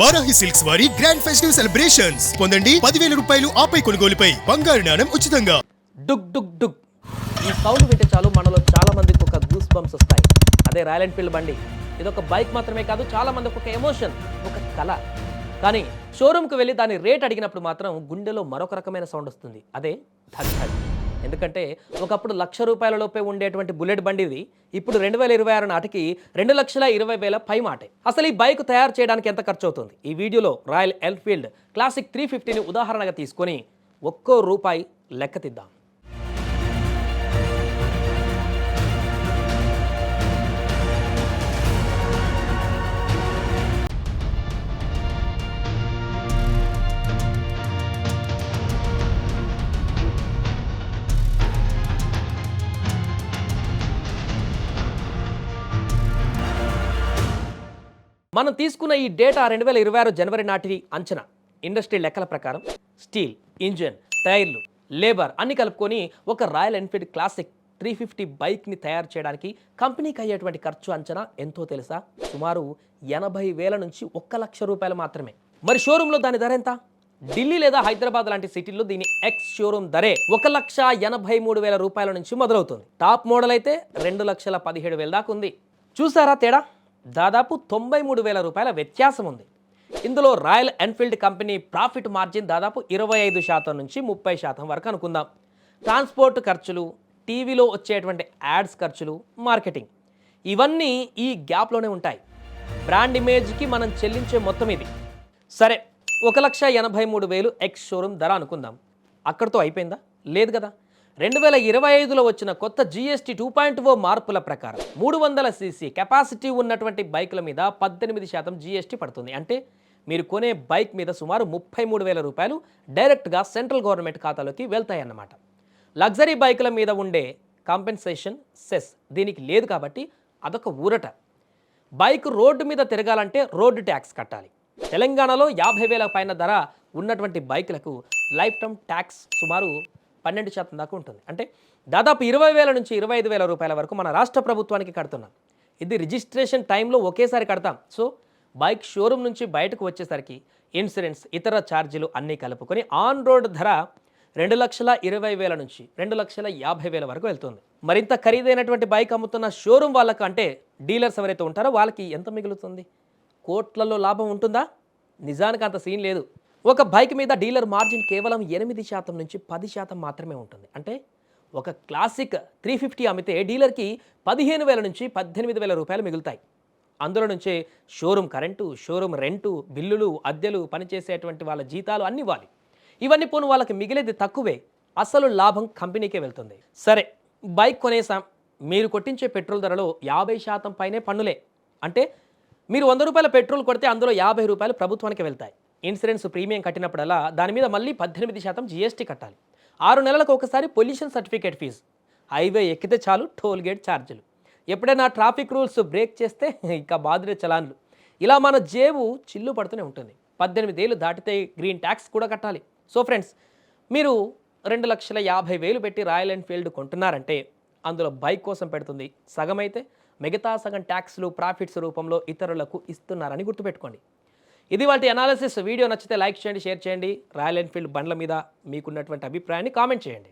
Varahi silks వారి grand festive celebrations పొందండి 10,000 రూపాయలు ఆపై కొనుగోలుపై బంగారు నాణెం ఉచితంగా. డుగ్ డుగ్ డుగ్ ఈ సౌండ్ వింటే చాలు మనలో చాలా మందికి ఒక గూస్ బంప్స్ వస్తాయి. అదే రాయల్ ఎన్ఫీల్డ్ బండి. ఇది ఒక బైక్ మాత్రమే కాదు, చాలా మందికి ఒక ఎమోషన్, ఒక కళ. కానీ షోరూమ్కి వెళ్ళి దాని రేట్ అడిగినప్పుడు మాత్రం గుండెలో మరొక రకమైన సౌండ్ వస్తుంది. అదే ధడ్ ధడ్. ఎందుకంటే ఒకప్పుడు ₹1,00,000 లోపే ఉండేటువంటి బుల్లెట్ బండి ఇది ఇప్పుడు 2026 నాటికి 2,20,000 పై మాటే. అసలు ఈ బైక్ తయారు చేయడానికి ఎంత ఖర్చు అవుతుంది? ఈ వీడియోలో రాయల్ ఎన్ఫీల్డ్ క్లాసిక్ 350ని ఉదాహరణగా తీసుకొని ఒక్కో రూపాయి లెక్క తీద్దాం. మనం తీసుకున్న ఈ డేటా 2026 జనవరి నాటి అంచనా. ఇండస్ట్రీ లెక్కల ప్రకారం స్టీల్, ఇంజిన్, టైర్లు, లేబర్ అన్ని కలుపుకొని ఒక రాయల్ ఎన్ఫీల్డ్ క్లాసిక్ 350 బైక్ని తయారు చేయడానికి కంపెనీకి అయ్యేటువంటి ఖర్చు అంచనా ఎంతో తెలుసా? సుమారు 80,000 నుంచి ₹1,00,000 మాత్రమే. మరి షోరూంలో దాని ధర ఎంత? ఢిల్లీ లేదా హైదరాబాద్ లాంటి సిటీల్లో దీని ఎక్స్ షోరూమ్ ధరే ₹1,83,000 నుంచి మొదలవుతుంది. టాప్ మోడల్ అయితే ₹2,17,000 దాకా ఉంది. చూసారా తేడా? దాదాపు ₹93,000 వ్యత్యాసం ఉంది. ఇందులో royal Enfield company profit margin దాదాపు 25% నుంచి 30% వరకు అనుకుందాం. ట్రాన్స్పోర్ట్ ఖర్చులు, టీవీలో వచ్చేటువంటి యాడ్స్ ఖర్చులు, మార్కెటింగ్ ఇవన్నీ ఈ గ్యాప్లోనే ఉంటాయి. బ్రాండ్ ఇమేజ్కి మనం చెల్లించే మొత్తం ఇది. సరే, 1,83,000 ఎక్స్ షోరూమ్ ధర అనుకుందాం. అక్కడితో అయిపోయిందా? లేదు కదా. 2025లో వచ్చిన కొత్త GST 2.0 మార్పుల ప్రకారం 300 cc కెపాసిటీ ఉన్నటువంటి బైకుల మీద 18% GST పడుతుంది. అంటే మీరు కొనే బైక్ మీద సుమారు ₹33,000 డైరెక్ట్గా సెంట్రల్ గవర్నమెంట్ ఖాతాలోకి వెళ్తాయన్నమాట. లగ్జరీ బైకుల మీద ఉండే కాంపెన్సేషన్ సెస్ దీనికి లేదు కాబట్టి అదొక ఊరట. బైక్ రోడ్డు మీద తిరగాలంటే రోడ్డు ట్యాక్స్ కట్టాలి. తెలంగాణలో 50,000 పైన ధర ఉన్నటువంటి బైకులకు లైఫ్ టైమ్ ట్యాక్స్ సుమారు 12% దాకా ఉంటుంది. అంటే దాదాపు 20,000 నుంచి 25,000 వరకు మన రాష్ట్ర ప్రభుత్వానికి కడుతున్నాం. ఇది రిజిస్ట్రేషన్ టైంలో ఒకేసారి కడతాం. సో బైక్ షోరూమ్ నుంచి బయటకు వచ్చేసరికి ఇన్సూరెన్స్, ఇతర ఛార్జీలు అన్నీ కలుపుకొని ఆన్ రోడ్ ధర 2,20,000 నుంచి 2,50,000 వరకు వెళ్తుంది. మరింత ఖరీదైనటువంటి బైక్ అమ్ముతున్న షోరూమ్ వాళ్ళకు, అంటే డీలర్స్ ఎవరైతే ఉంటారో వాళ్ళకి ఎంత మిగులుతుంది? కోట్లలో లాభం ఉంటుందా? నిజానికి అంత సీన్ లేదు. ఒక బైక్ మీద డీలర్ మార్జిన్ కేవలం 8% నుంచి 10% మాత్రమే ఉంటుంది. అంటే ఒక క్లాసిక్ 350 అమ్మితే డీలర్కి 15,000 నుంచి 18,000 మిగులుతాయి. అందులో నుంచే షోరూమ్ కరెంటు, షోరూమ్ రెంటు, బిల్లులు, అద్దెలు, పనిచేసేటువంటి వాళ్ళ జీతాలు అన్నీ ఇవ్వాలి. ఇవన్నీ పోను వాళ్ళకి మిగిలేది తక్కువే. అసలు లాభం కంపెనీకే వెళ్తుంది. సరే, బైక్ కొనేసాం. మీరు కొట్టించే పెట్రోల్ ధరలో 50% పైనే పన్నులే. అంటే మీరు ₹100 పెట్రోల్ కొడితే అందులో ₹50 ప్రభుత్వానికి వెళ్తాయి. ఇన్సూరెన్స్ ప్రీమియం కట్టినప్పుడల్లా దాని మీద మళ్ళీ 18% GST కట్టాలి. 6 నెలలకు ఒకసారి పొల్యూషన్ సర్టిఫికేట్ ఫీజు, హైవే ఎక్కితే చాలు టోల్ గేట్ ఛార్జీలు, ఎప్పుడైనా ట్రాఫిక్ రూల్స్ బ్రేక్ చేస్తే ఇంకా బాధుడే చలాన్లు. ఇలా మన జేబు చిల్లు పడుతూనే ఉంటుంది. 18 ఏళ్ళు దాటితే గ్రీన్ ట్యాక్స్ కూడా కట్టాలి. సో ఫ్రెండ్స్, మీరు 2,50,000 పెట్టి రాయల్ ఎన్ఫీల్డ్ కొంటున్నారంటే అందులో బైక్ కోసం పెడుతుంది సగం అయితే మిగతా సగం ట్యాక్స్లు ప్రాఫిట్స్ రూపంలో ఇతరులకు ఇస్తున్నారని గుర్తుపెట్టుకోండి. ఇది వాటి అనాలిసిస్. వీడియో నచ్చితే లైక్ చేయండి, షేర్ చేయండి. రాయల్ ఎన్ఫీల్డ్ బండ్ల మీద మీకున్నటువంటి అభిప్రాయాన్ని కామెంట్ చేయండి.